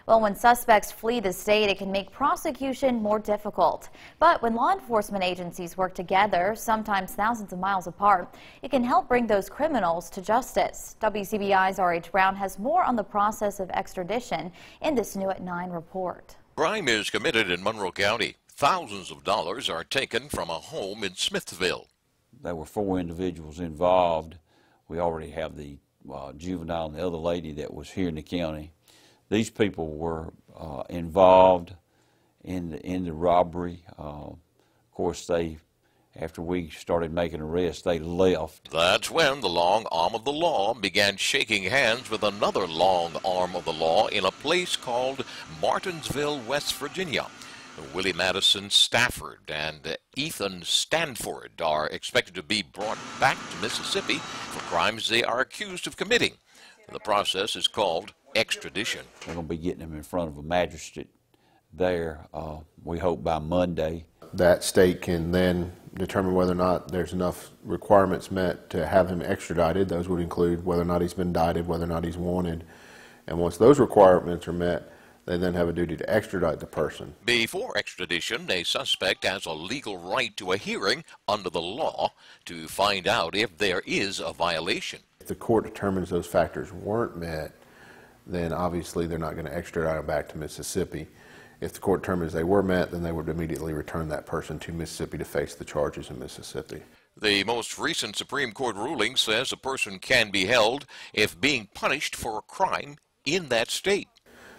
Well, when suspects flee the state, it can make prosecution more difficult. But when law enforcement agencies work together, sometimes thousands of miles apart, it can help bring those criminals to justice. WCBI's R.H. Brown has more on the process of extradition in this New at 9 report. Crime is committed in Monroe County. Thousands of dollars are taken from a home in Smithville. There were 4 individuals involved. We already have the juvenile and the other lady that was here in the county. These people were involved in the robbery. Of course, after we started making arrests, they left. That's when the long arm of the law began shaking hands with another long arm of the law in a place called Martinsville, West Virginia. Willie Madison Stafford and Ethan Stanford are expected to be brought back to Mississippi for crimes they are accused of committing. The process is called extradition. We're going to be getting them in front of a magistrate there, we hope by Monday. That state can then determine whether or not there's enough requirements met to have him extradited. Those would include whether or not he's been indicted, whether or not he's wanted. And once those requirements are met, they then have a duty to extradite the person. Before extradition, a suspect has a legal right to a hearing under the law to find out if there is a violation. If the court determines those factors weren't met, then obviously they're not going to extradite him back to Mississippi. If the court determines they were met, then they would immediately return that person to Mississippi to face the charges in Mississippi. The most recent Supreme Court ruling says a person can be held if being punished for a crime in that state.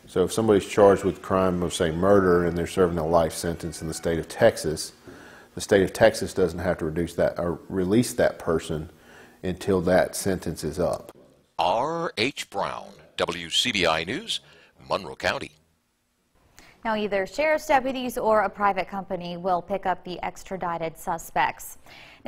So if somebody's charged with crime of, say, murder, and they're serving a life sentence in the state of Texas, the state of Texas doesn't have to release that person until that sentence is up. R.H. Brown, WCBI News, Monroe County. Now, either sheriff's deputies or a private company will pick up the extradited suspects. Now,